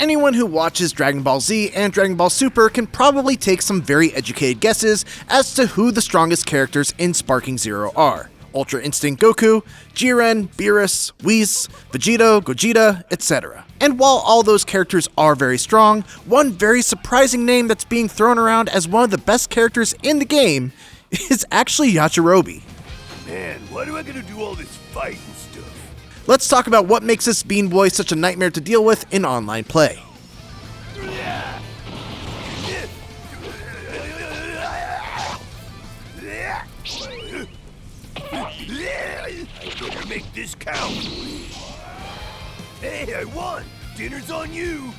Anyone who watches Dragon Ball Z and Dragon Ball Super can probably take some very educated guesses as to who the strongest characters in Sparking Zero are. Ultra Instinct Goku, Jiren, Beerus, Whis, Vegito, Gogeta, etc. And while all those characters are very strong, one very surprising name that's being thrown around as one of the best characters in the game is actually Yajirobe. Man, why do I gotta do all this fighting stuff? Let's talk about what makes this Bean Boy such a nightmare to deal with in online play. I'm gonna make this count. Hey, I won! Dinner's on you!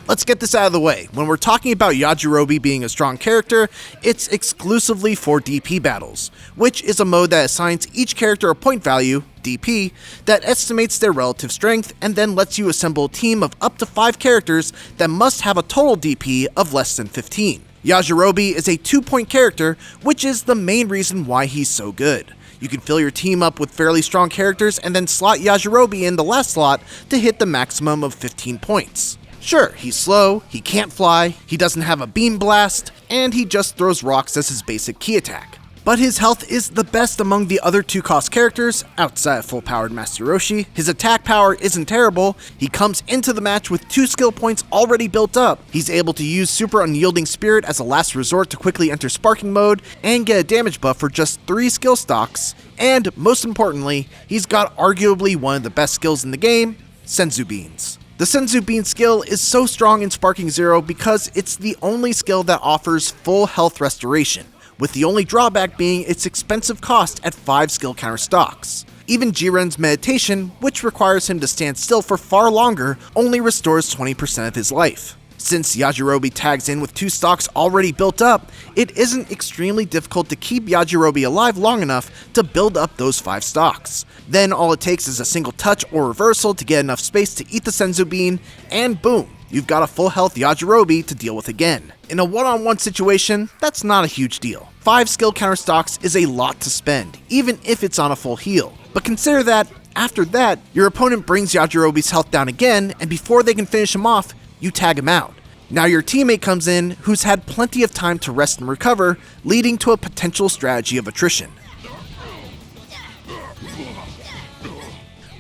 Let's get this out of the way. When we're talking about Yajirobe being a strong character, it's exclusively for DP battles, which is a mode that assigns each character a point value, DP, that estimates their relative strength and then lets you assemble a team of up to 5 characters that must have a total DP of less than 15. Yajirobe is a 2-point character, which is the main reason why he's so good. You can fill your team up with fairly strong characters and then slot Yajirobe in the last slot to hit the maximum of 15 points. Sure, he's slow, he can't fly, he doesn't have a beam blast, and he just throws rocks as his basic key attack. But his health is the best among the other 2-cost characters, outside of full-powered Master Roshi. His attack power isn't terrible, he comes into the match with 2 skill points already built up, he's able to use Super Unyielding Spirit as a last resort to quickly enter Sparking mode, and get a damage buff for just 3 skill stocks, and most importantly, he's got arguably one of the best skills in the game, Senzu Beans. The Senzu Bean skill is so strong in Sparking Zero because it's the only skill that offers full health restoration, with the only drawback being its expensive cost at 5 skill counter stocks. Even Jiren's meditation, which requires him to stand still for far longer, only restores 20% of his life. Since Yajirobe tags in with 2 stocks already built up, it isn't extremely difficult to keep Yajirobe alive long enough to build up those 5 stocks. Then all it takes is a single touch or reversal to get enough space to eat the Senzu Bean, and boom, you've got a full health Yajirobe to deal with again. In a one-on-one situation, that's not a huge deal. 5 skill counter stocks is a lot to spend, even if it's on a full heal. But consider that, after that, your opponent brings Yajirobe's health down again, and before they can finish him off, you tag him out. Now your teammate comes in who's had plenty of time to rest and recover, leading to a potential strategy of attrition.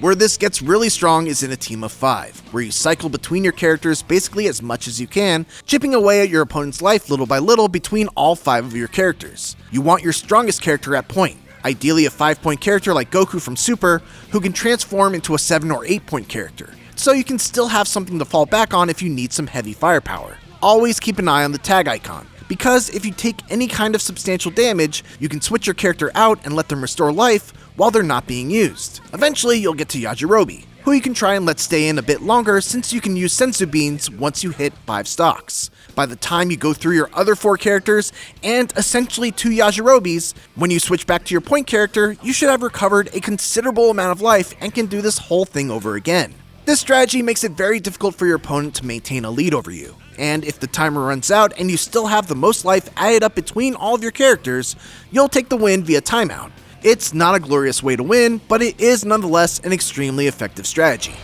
Where this gets really strong is in a team of 5, where you cycle between your characters basically as much as you can, chipping away at your opponent's life little by little between all 5 of your characters. You want your strongest character at point, ideally a 5-point character like Goku from Super, who can transform into a 7 or 8-point character, so you can still have something to fall back on if you need some heavy firepower. Always keep an eye on the tag icon, because if you take any kind of substantial damage, you can switch your character out and let them restore life while they're not being used. Eventually, you'll get to Yajirobe, who you can try and let stay in a bit longer since you can use Senzu Beans once you hit 5 stocks. By the time you go through your other 4 characters, and essentially 2 Yajirobes, when you switch back to your point character, you should have recovered a considerable amount of life and can do this whole thing over again. This strategy makes it very difficult for your opponent to maintain a lead over you, and if the timer runs out and you still have the most life added up between all of your characters, you'll take the win via timeout. It's not a glorious way to win, but it is nonetheless an extremely effective strategy.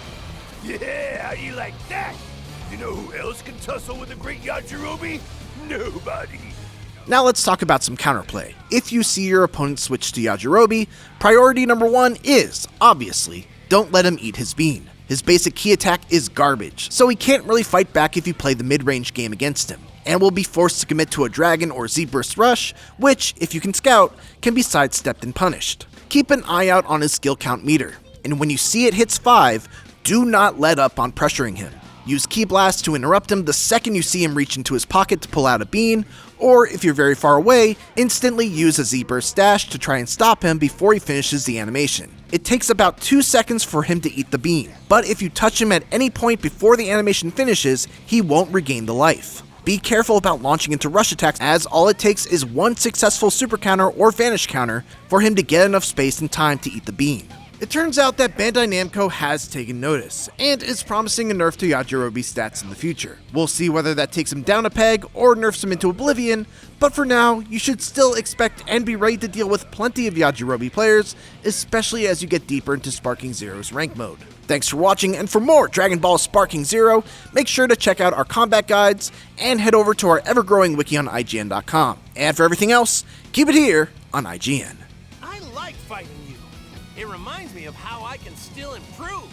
Yeah, how do you like that? You know who else can tussle with a great Yajirobe? Nobody. Now let's talk about some counterplay. If you see your opponent switch to Yajirobe, priority number 1 is, obviously, don't let him eat his bean. His basic key attack is garbage, so he can't really fight back if you play the mid-range game against him, and will be forced to commit to a Dragon or Z-Burst Rush, which, if you can scout, can be sidestepped and punished. Keep an eye out on his skill count meter, and when you see it hits 5, do not let up on pressuring him. Use Ki Blast to interrupt him the second you see him reach into his pocket to pull out a bean, or if you're very far away, instantly use a Z-Burst Dash to try and stop him before he finishes the animation. It takes about 2 seconds for him to eat the bean, but if you touch him at any point before the animation finishes, he won't regain the life. Be careful about launching into rush attacks, as all it takes is 1 successful super counter or vanish counter for him to get enough space and time to eat the bean. It turns out that Bandai Namco has taken notice, and is promising a nerf to Yajirobe's stats in the future. We'll see whether that takes him down a peg or nerfs him into oblivion, but for now, you should still expect and be ready to deal with plenty of Yajirobe players, especially as you get deeper into Sparking Zero's rank mode. Thanks for watching, and for more Dragon Ball Sparking Zero, make sure to check out our combat guides and head over to our ever-growing wiki on IGN.com. And for everything else, keep it here on IGN. I like fighting you. It reminds me of how I can still improve.